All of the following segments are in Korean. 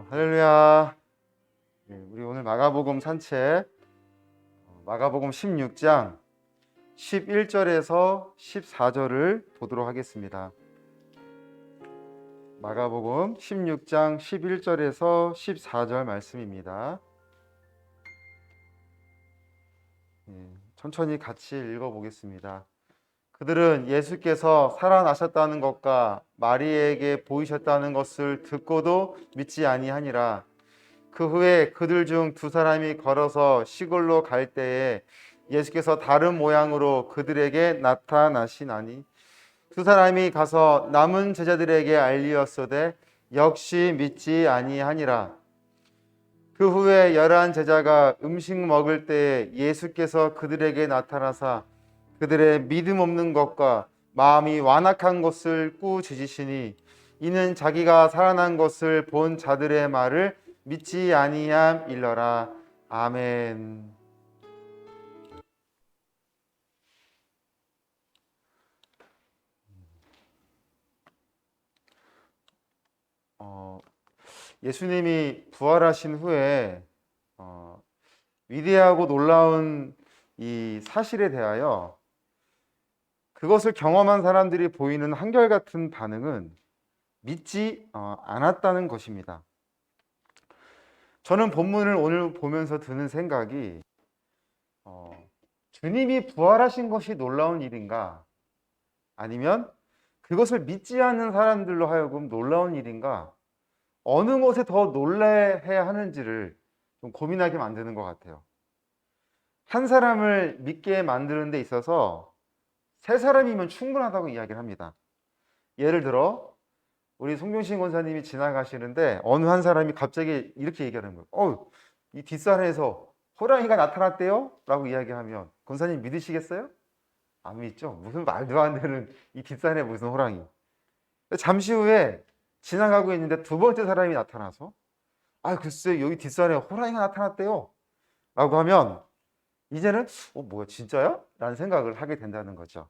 할렐루야. 우리 오늘 마가복음 산책, 마가복음 16장 11절에서 14절을 보도록 하겠습니다. 마가복음 16장 11절에서 14절 말씀입니다. 천천히 같이 읽어보겠습니다. 그들은 예수께서 살아나셨다는 것과 마리에게 보이셨다는 것을 듣고도 믿지 아니하니라. 그 후에 그들 중 두 사람이 걸어서 시골로 갈 때에 예수께서 다른 모양으로 그들에게 나타나시나니 두 사람이 가서 남은 제자들에게 알리었으되 역시 믿지 아니하니라. 그 후에 11 제자가 음식 먹을 때에 예수께서 그들에게 나타나사 그들의 믿음 없는 것과 마음이 완악한 것을 꾸짖으시니 이는 자기가 살아난 것을 본 자들의 말을 믿지 아니함일러라. 아멘. 예수님이 부활하신 후에 위대하고 놀라운 이 사실에 대하여 그것을 경험한 사람들이 보이는 한결같은 반응은 믿지 않았다는 것입니다. 저는 본문을 오늘 보면서 드는 생각이 주님이 부활하신 것이 놀라운 일인가? 아니면 그것을 믿지 않는 사람들로 하여금 놀라운 일인가? 어느 것에 더 놀라야 하는지를 좀 고민하게 만드는 것 같아요. 한 사람을 믿게 만드는 데 있어서 세 사람이면 충분하다고 이야기를 합니다. 예를 들어 우리 송경신 권사님이 지나가시는데 어느 한 사람이 갑자기 이렇게 얘기하는 거예요. 이 뒷산에서 호랑이가 나타났대요? 라고 이야기하면 권사님 믿으시겠어요? 안 믿죠. 무슨 말도 안 되는 이 뒷산에 무슨 호랑이. 잠시 후에 지나가고 있는데 두 번째 사람이 나타나서 글쎄 여기 뒷산에 호랑이가 나타났대요 라고 하면 이제는 뭐야 진짜야? 라는 생각을 하게 된다는 거죠.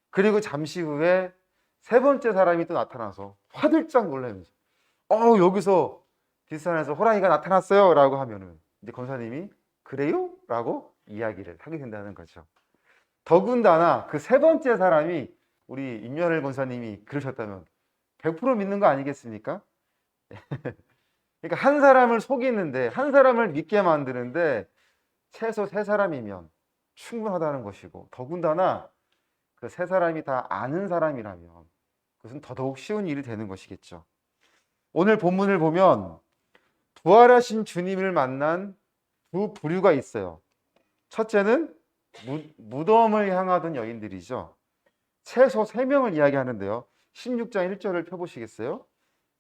그리고 잠시 후에 세 번째 사람이 또 나타나서 화들짝 놀라면서 여기서 뒷산에서 호랑이가 나타났어요 라고 하면은 이제 권사님이 그래요? 라고 이야기를 하게 된다는 거죠. 더군다나 그 세 번째 사람이 우리 임연을 권사님이 그러셨다면 100% 믿는 거 아니겠습니까? 그러니까 한 사람을 속이는데 한 사람을 믿게 만드는데 최소 세 사람이면 충분하다는 것이고 더군다나 그 세 사람이 다 아는 사람이라면 그것은 더더욱 쉬운 일이 되는 것이겠죠. 오늘 본문을 보면 부활하신 주님을 만난 두 부류가 있어요. 첫째는 무덤을 향하던 여인들이죠. 최소 3명을 이야기하는데요. 16장 1절을 펴보시겠어요?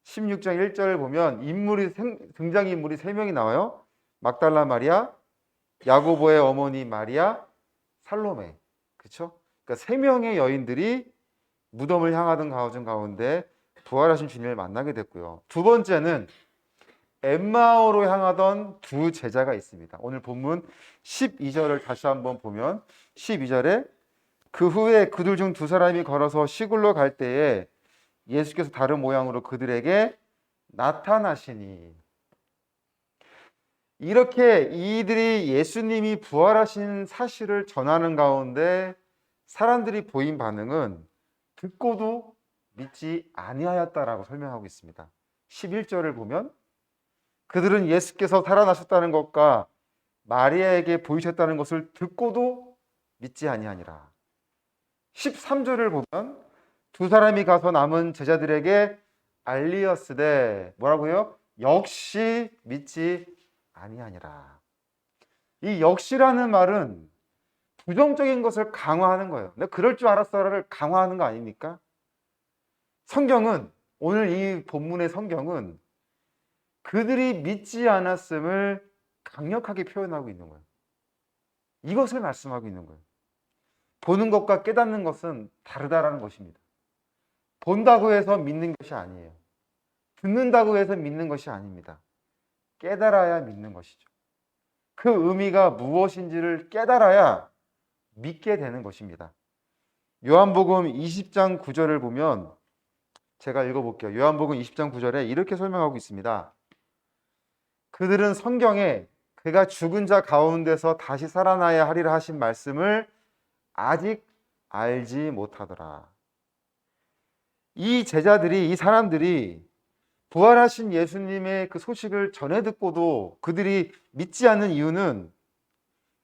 16장 1절을 보면 등장인물이 3명이 나와요. 막달라 마리아, 야고보의 어머니 마리아, 살로메. 그렇죠? 그러니까 3명의 여인들이 무덤을 향하던 가운데 부활하신 주님을 만나게 됐고요. 두 번째는 엠마오로 향하던 두 제자가 있습니다. 오늘 본문 12절을 다시 한번 보면 12절에 그 후에 그들 중 두 사람이 걸어서 시골로 갈 때에 예수께서 다른 모양으로 그들에게 나타나시니 이렇게 이들이 예수님이 부활하신 사실을 전하는 가운데 사람들이 보인 반응은 듣고도 믿지 아니하였다라고 설명하고 있습니다. 11절을 보면 그들은 예수께서 살아나셨다는 것과 마리아에게 보이셨다는 것을 듣고도 믿지 아니하니라. 13절을 보면 두 사람이 가서 남은 제자들에게 알리었으되 뭐라고요? 역시 믿지 아니하니라. 이 역시라는 말은 부정적인 것을 강화하는 거예요. 내가 그럴 줄 알았어를 강화하는 거 아닙니까? 성경은 오늘 이 본문의 성경은 그들이 믿지 않았음을 강력하게 표현하고 있는 거예요. 이것을 말씀하고 있는 거예요. 보는 것과 깨닫는 것은 다르다라는 것입니다. 본다고 해서 믿는 것이 아니에요. 듣는다고 해서 믿는 것이 아닙니다. 깨달아야 믿는 것이죠. 그 의미가 무엇인지를 깨달아야 믿게 되는 것입니다. 요한복음 20장 9절을 보면 제가 읽어볼게요. 요한복음 20장 9절에 이렇게 설명하고 있습니다. 그들은 성경에 그가 죽은 자 가운데서 다시 살아나야 하리라 하신 말씀을 아직 알지 못하더라. 이 제자들이, 이 사람들이 부활하신 예수님의 그 소식을 전해 듣고도 그들이 믿지 않는 이유는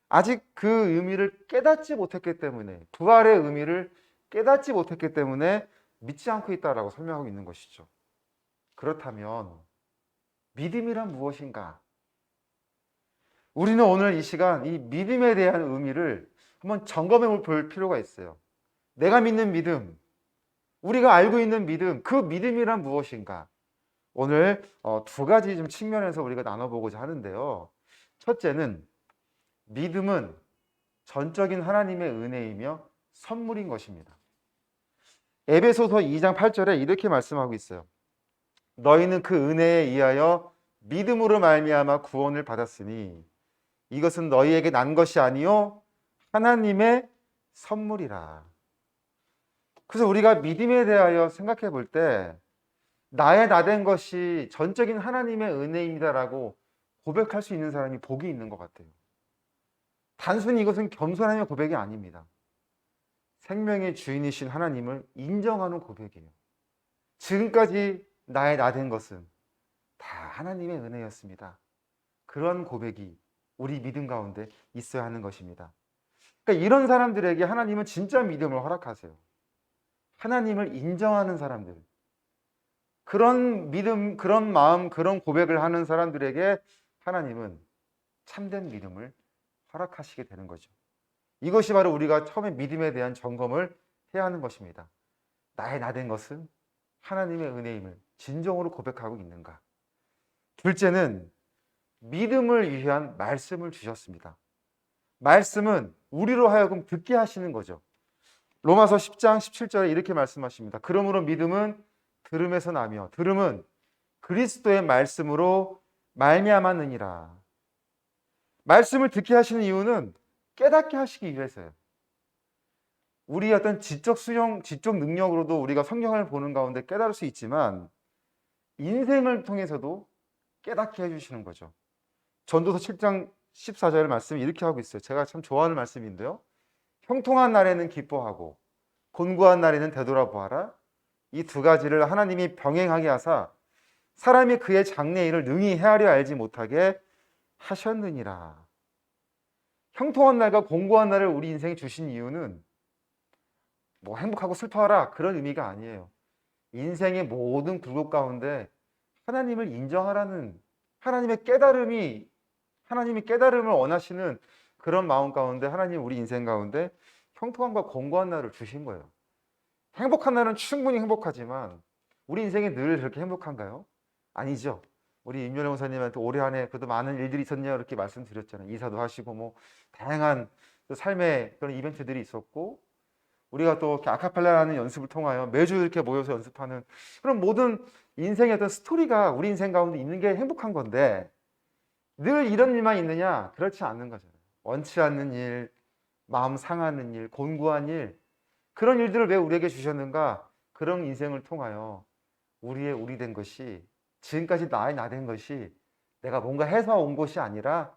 아직 그 의미를 깨닫지 못했기 때문에, 부활의 의미를 깨닫지 못했기 때문에 믿지 않고 있다라고 설명하고 있는 것이죠. 그렇다면 믿음이란 무엇인가? 우리는 오늘 이 시간 이 믿음에 대한 의미를 한번 점검해 볼 필요가 있어요. 내가 믿는 믿음, 우리가 알고 있는 믿음, 그 믿음이란 무엇인가? 오늘 두 가지 좀 측면에서 우리가 나눠보고자 하는데요. 첫째는 믿음은 전적인 하나님의 은혜이며 선물인 것입니다. 에베소서 2장 8절에 이렇게 말씀하고 있어요. 너희는 그 은혜에 의하여 믿음으로 말미암아 구원을 받았으니 이것은 너희에게 난 것이 아니요 하나님의 선물이라. 그래서 우리가 믿음에 대하여 생각해 볼 때 나의 나된 것이 전적인 하나님의 은혜입니다라고 고백할 수 있는 사람이 복이 있는 것 같아요. 단순히 이것은 겸손함의 고백이 아닙니다. 생명의 주인이신 하나님을 인정하는 고백이에요. 지금까지 나의 나된 것은 다 하나님의 은혜였습니다. 그런 고백이 우리 믿음 가운데 있어야 하는 것입니다. 그러니까 이런 사람들에게 하나님은 진짜 믿음을 허락하세요. 하나님을 인정하는 사람들, 그런 믿음, 그런 마음, 그런 고백을 하는 사람들에게 하나님은 참된 믿음을 허락하시게 되는 거죠. 이것이 바로 우리가 처음에 믿음에 대한 점검을 해야 하는 것입니다. 나의 나된 것은 하나님의 은혜임을 진정으로 고백하고 있는가? 둘째는 믿음을 위한 말씀을 주셨습니다. 말씀은 우리로 하여금 듣게 하시는 거죠. 로마서 10장 17절에 이렇게 말씀하십니다. 그러므로 믿음은 들음에서 나며 들음은 그리스도의 말씀으로 말미암았느니라. 말씀을 듣게 하시는 이유는 깨닫게 하시기 위해서요. 우리의 어떤 지적 능력으로도 우리가 성경을 보는 가운데 깨달을 수 있지만 인생을 통해서도 깨닫게 해주시는 거죠. 전도서 7장 14절 말씀이 이렇게 하고 있어요. 제가 참 좋아하는 말씀인데요. 형통한 날에는 기뻐하고 곤고한 날에는 되돌아보아라. 이 두 가지를 하나님이 병행하게 하사 사람이 그의 장래일을 능히 헤아려 알지 못하게 하셨느니라. 형통한 날과 곤고한 날을 우리 인생에 주신 이유는 뭐 행복하고 슬퍼하라 그런 의미가 아니에요. 인생의 모든 굴곡 가운데 하나님을 인정하라는 하나님의 깨달음을 원하시는 그런 마음 가운데 하나님 우리 인생 가운데 형통함과 곤고한 날을 주신 거예요. 행복한 날은 충분히 행복하지만 우리 인생이 늘 그렇게 행복한가요? 아니죠. 우리 임연혜 목사님한테 올해 한 해 그래도 많은 일들이 있었냐 이렇게 말씀드렸잖아요. 이사도 하시고 뭐 다양한 삶의 그런 이벤트들이 있었고 우리가 또 이렇게 아카펠라라는 연습을 통하여 매주 이렇게 모여서 연습하는 그런 모든 인생의 어떤 스토리가 우리 인생 가운데 있는 게 행복한 건데 늘 이런 일만 있느냐? 그렇지 않는 거잖아요. 원치 않는 일, 마음 상하는 일, 곤고한 일 그런 일들을 왜 우리에게 주셨는가? 그런 인생을 통하여 우리 된 것이 지금까지 나의 나 된 것이 내가 뭔가 해서 온 것이 아니라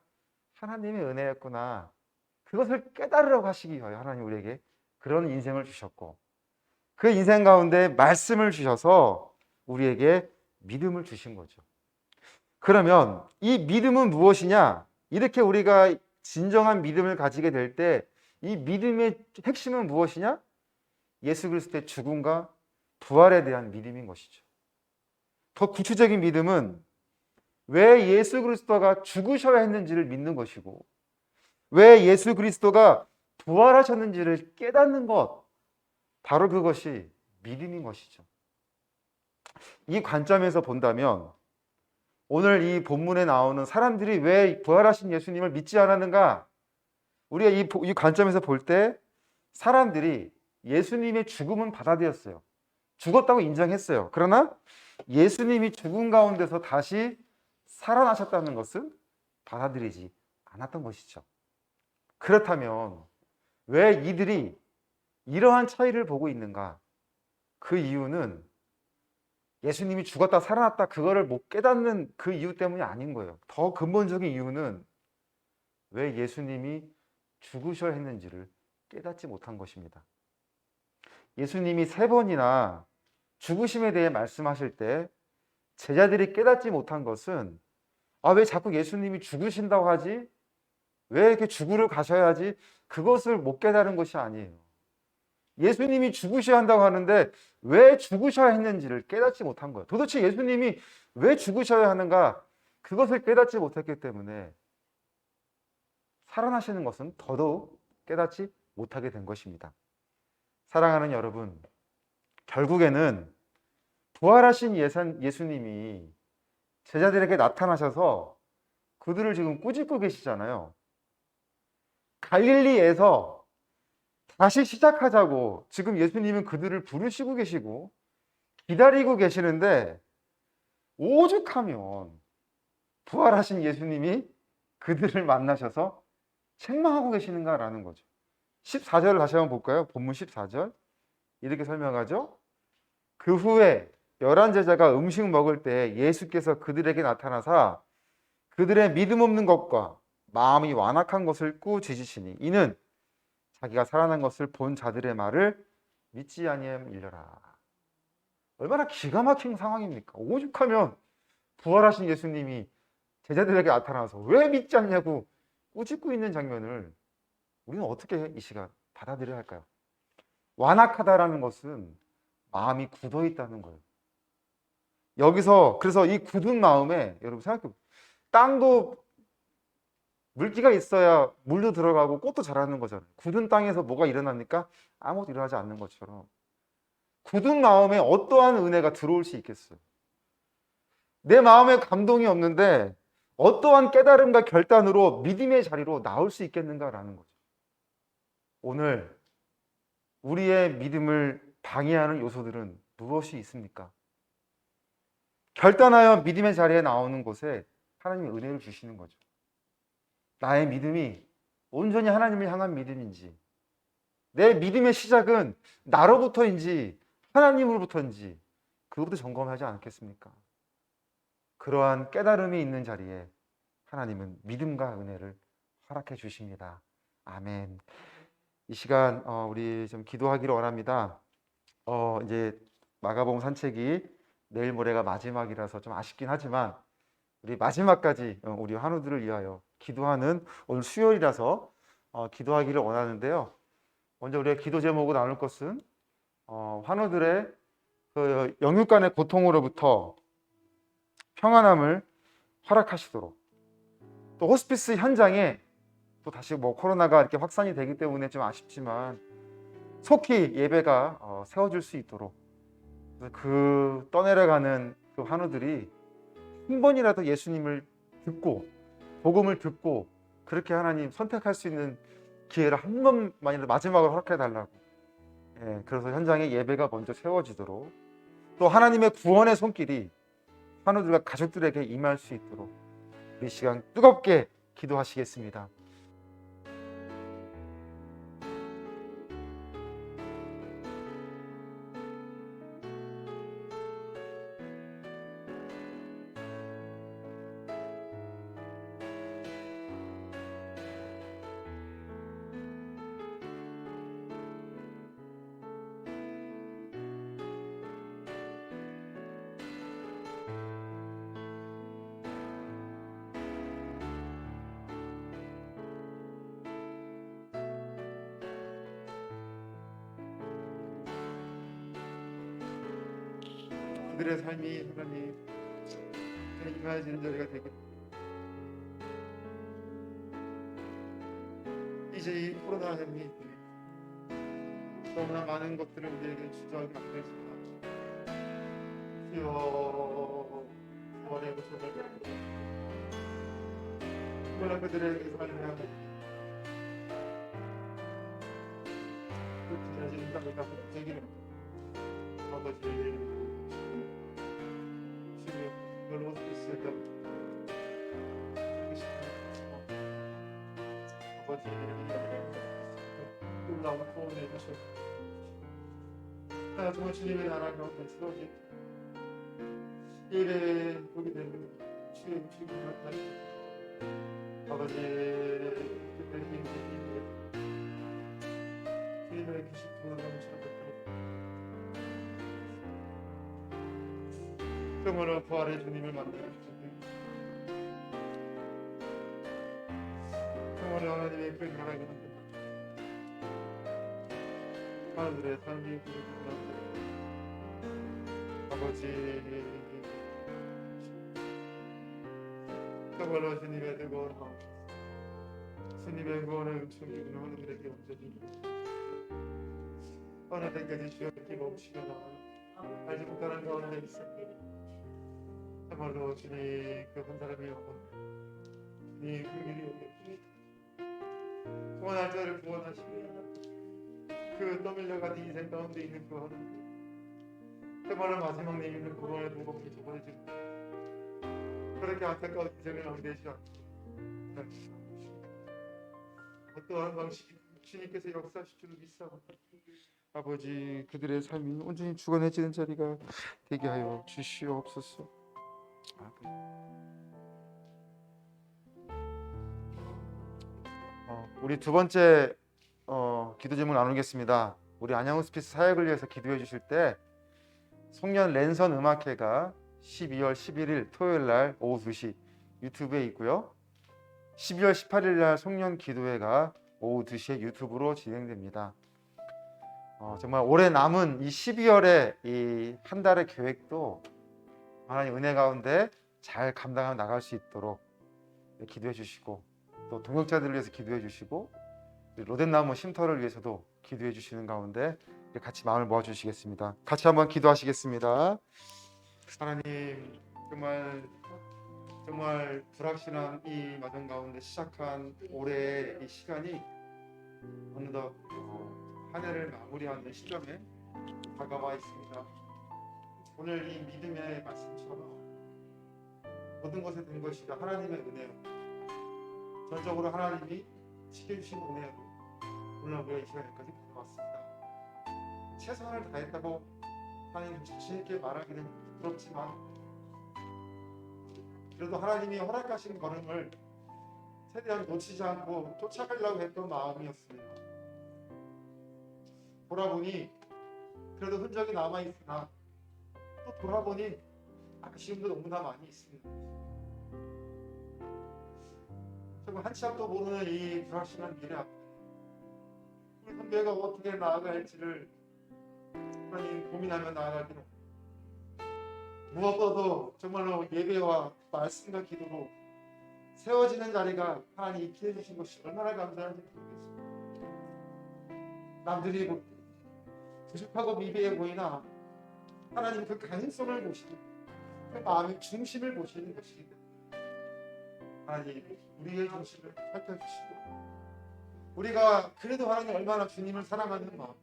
하나님의 은혜였구나. 그것을 깨달으라고 하시기 위하여 하나님 우리에게 그런 인생을 주셨고 그 인생 가운데 말씀을 주셔서 우리에게 믿음을 주신 거죠. 그러면 이 믿음은 무엇이냐? 이렇게 우리가 진정한 믿음을 가지게 될 때 이 믿음의 핵심은 무엇이냐? 예수 그리스도의 죽음과 부활에 대한 믿음인 것이죠. 더 구체적인 믿음은 왜 예수 그리스도가 죽으셔야 했는지를 믿는 것이고 왜 예수 그리스도가 부활하셨는지를 깨닫는 것, 바로 그것이 믿음인 것이죠. 이 관점에서 본다면 오늘 이 본문에 나오는 사람들이 왜 부활하신 예수님을 믿지 않았는가? 우리가 이 관점에서 볼 때 사람들이 예수님의 죽음은 받아들였어요. 죽었다고 인정했어요. 그러나 예수님이 죽은 가운데서 다시 살아나셨다는 것은 받아들이지 않았던 것이죠. 그렇다면 왜 이들이 이러한 차이를 보고 있는가? 그 이유는 예수님이 죽었다 살아났다 그거를 못 깨닫는 그 이유 때문이 아닌 거예요. 더 근본적인 이유는 왜 예수님이 죽으셔야 했는지를 깨닫지 못한 것입니다. 예수님이 3번이나 죽으심에 대해 말씀하실 때 제자들이 깨닫지 못한 것은 왜 자꾸 예수님이 죽으신다고 하지? 왜 이렇게 죽으러 가셔야지? 그것을 못 깨달은 것이 아니에요. 예수님이 죽으셔야 한다고 하는데 왜 죽으셔야 했는지를 깨닫지 못한 거예요. 도대체 예수님이 왜 죽으셔야 하는가? 그것을 깨닫지 못했기 때문에 살아나시는 것은 더더욱 깨닫지 못하게 된 것입니다. 사랑하는 여러분, 결국에는 부활하신 예수님이 제자들에게 나타나셔서 그들을 지금 꾸짖고 계시잖아요. 갈릴리에서 다시 시작하자고 지금 예수님은 그들을 부르시고 계시고 기다리고 계시는데 오죽하면 부활하신 예수님이 그들을 만나셔서 책망하고 계시는가라는 거죠. 14절을 다시 한번 볼까요? 본문 14절 이렇게 설명하죠. 그 후에 11제자가 음식 먹을 때 예수께서 그들에게 나타나사 그들의 믿음 없는 것과 마음이 완악한 것을 꾸짖으시니 이는 자기가 살아난 것을 본 자들의 말을 믿지 아니함이려라. 얼마나 기가 막힌 상황입니까? 오죽하면 부활하신 예수님이 제자들에게 나타나서 왜 믿지 않냐고 꾸짖고 있는 장면을 우리는 어떻게 이 시간 받아들여야 할까요? 완악하다라는 것은 마음이 굳어 있다는 거예요. 여기서 그래서 이 굳은 마음에 여러분 생각해 보세요. 땅도 물기가 있어야 물도 들어가고 꽃도 자라는 거잖아요. 굳은 땅에서 뭐가 일어납니까? 아무것도 일어나지 않는 것처럼 굳은 마음에 어떠한 은혜가 들어올 수 있겠어요? 내 마음에 감동이 없는데 어떠한 깨달음과 결단으로 믿음의 자리로 나올 수 있겠는가라는 거죠. 오늘 우리의 믿음을 방해하는 요소들은 무엇이 있습니까? 결단하여 믿음의 자리에 나오는 곳에 하나님이 은혜를 주시는 거죠. 나의 믿음이 온전히 하나님을 향한 믿음인지, 내 믿음의 시작은 나로부터인지 하나님으로부터인지 그것부터 점검하지 않겠습니까? 그러한 깨달음이 있는 자리에 하나님은 믿음과 은혜를 허락해 주십니다. 아멘. 이 시간 우리 좀 기도하기를 원합니다. 이제 마가복음 산책이 내일 모레가 마지막이라서 좀 아쉽긴 하지만 우리 마지막까지 우리 환우들을 위하여 기도하는 오늘 수요일이라서 기도하기를 원하는데요. 먼저 우리가 기도 제목으로 나눌 것은 환우들의 그 영육간의 고통으로부터 평안함을 허락하시도록, 또 호스피스 현장에 또 다시 코로나가 이렇게 확산이 되기 때문에 좀 아쉽지만 속히 예배가 세워질 수 있도록, 그 떠내려가는 그 환우들이 한 번이라도 예수님을 듣고 복음을 듣고 그렇게 하나님 선택할 수 있는 기회를 한 번만이라도 마지막으로 허락해 달라고. 그래서 현장에 예배가 먼저 세워지도록, 또 하나님의 구원의 손길이 환우들과 가족들에게 임할 수 있도록 이 시간 뜨겁게 기도하시겠습니다. 그들의 삶이 하나님 임하여지는 자리가 되게, 이제 이 코로나 pandem이 너무나 많은 것들을 우리에게 주저하게 만들지만 주여 구원의 구속을 특별한 그들에게 살려야 그 지나지는 땅을 갖고 되기를 아버지 주님 호스피스에다 아버지 놀라운 구원해 주시옵소서. 정말 주님의 나라 가운데 세워진 일에 보게 되는 주의 주님을 나타내시고 아버지 그들의 힘을 주님의 계신 부모님을 정말로 부활의 주님을 만나주시고 정말로 하나님의 그 나라가 하늘의 삶이 부르짖는 아버지 정말로 주님의 뜨거운 마음 주님의 구원의 은총이 하늘에게 얹어주고 어느 때까지 주여 힘없이가 나와요 알지 못하는 가운데 있습니다 정말로 주님 그 한 사람이 오고 주님 긍휼히 여겨 구원할 자를 구원하시니 그 떠밀려가는 인생 가운데 있는 그 하나님 정말로 마지막 내미는 구원의 무겁게 접어지고 그렇게 안타까운 인생을 낭비하지 않고 어떠한 방식이 주님께서 역사하실 줄 믿사옵니다. 아버지 그들의 삶이 온전히 주관해지는 자리가 되게 하여 주시옵소서. 우리 두 번째 기도 제목 나누겠습니다. 우리 안양호스피스 사역을 위해서 기도해 주실 때 송년 랜선 음악회가 12월 11일 토요일 날 오후 2시 유튜브에 있고요. 12월 18일 날 송년 기도회가 오후 2시에 유튜브로 진행됩니다. 정말 올해 남은 이 12월에 이 한 달의 계획도 하나님 은혜 가운데 잘 감당해 나갈 수 있도록 기도해 주시고 또 동역자들을 위해서 기도해 주시고 로덴나무 쉼터를 위해서도 기도해 주시는 가운데 같이 마음을 모아 주시겠습니다. 같이 한번 기도하시겠습니다. 하나님 정말 불확실한 이 마정 가운데 시작한 올해의 이 시간이 어느덧 한 해를 마무리하는 시점에 다가와 있습니다. 오늘 이 믿음의 말씀처럼 모든 것에 된 것이 다 하나님의 은혜로 전적으로 하나님이 지켜주신 은혜로 오늘 우리가 이 시간까지 가져왔습니다. 최선을 다했다고 하나님 자신 있게 말하기는 부끄럽지만 그래도 하나님이 허락하신 걸음을 최대한 놓치지 않고 쫓아가려고 했던 마음이었습니다. 돌아보니 그래도 흔적이 남아있으나 또 돌아보니 아쉬움도 너무나 많이 있습니다. 정말 한치 앞도 모르는 이 불확실한 미래 앞에 우리 선교회가 어떻게 나아가야 할지를 하나님 고민하며 나아가기로 무엇보다도 정말로 예배와 말씀과 기도로 세워지는 자리가 하나님 있게 해주신 것이 얼마나 감사한지 모르겠습니다. 남들이 볼 때 부족하고 미비해 보이나 하나님 그 가능성을 보시는 그 마음의 중심을 보시는 것이기 때문에 하나님 우리의 중심을 살펴주시고 우리가 그래도 하나님 얼마나 주님을 사랑하는 마음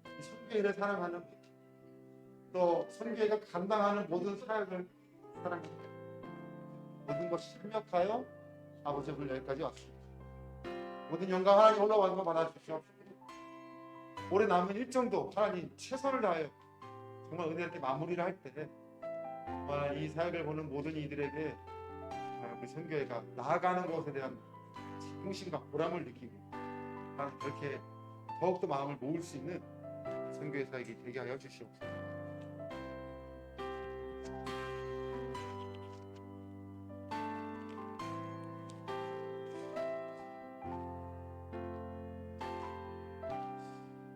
이 선교회를 사랑하는 마음 또 선교회가 감당하는 모든 사역을 사랑합니다. 모든 것이 협력하여 아버지 오늘 여기까지 왔습니다. 모든 영광 하나님 올라와는 거 받아주시옵소서. 올해 남은 일정도 하나님 최선을 다하여 정말 은혜롭게 마무리를 할 때 정말 이 사역을 보는 모든 이들에게 우리 선교회가 나아가는 것에 대한 자긍심과 보람을 느끼고 하나님 그렇게 더욱더 마음을 모을 수 있는 선교회 사역이 되게 하여 주시옵소서.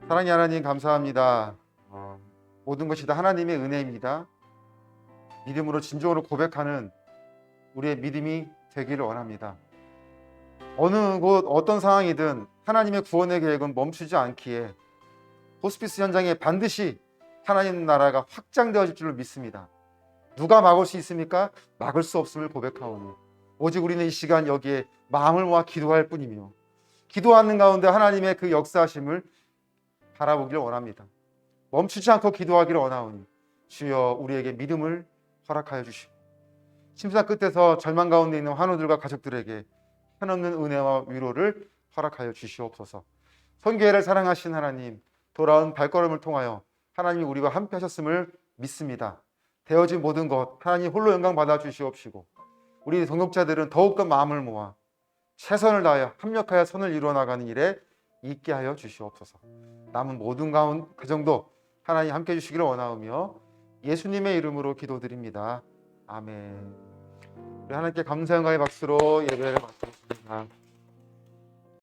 사랑의 하나님 감사합니다. 모든 것이 다 하나님의 은혜입니다. 믿음으로 진정으로 고백하는 우리의 믿음이 되기를 원합니다. 어느 곳 어떤 상황이든 하나님의 구원의 계획은 멈추지 않기에 호스피스 현장에 반드시 하나님 나라가 확장되어질 줄로 믿습니다. 누가 막을 수 있습니까? 막을 수 없음을 고백하오니 오직 우리는 이 시간 여기에 마음을 모아 기도할 뿐이며 기도하는 가운데 하나님의 그 역사하심을 바라보기를 원합니다. 멈추지 않고 기도하기를 원하오니 주여 우리에게 믿음을 허락하여 주시고 심사 끝에서 절망 가운데 있는 환우들과 가족들에게 한없는 은혜와 위로를 허락하여 주시옵소서. 선교회를 사랑하신 하나님 돌아온 발걸음을 통하여 하나님이 우리와 함께 하셨음을 믿습니다. 되어진 모든 것 하나님 홀로 영광 받아 주시옵시고 우리 동역자들은 더욱더 마음을 모아 최선을 다하여 합력하여 선을 이루어 나가는 일에 있게 하여 주시옵소서. 남은 모든 가정도 하나님 함께 해 주시기를 원하오며 예수님의 이름으로 기도드립니다. 아멘. 우리 하나님께 감사 영광의 박수로 예배를 받겠습니다.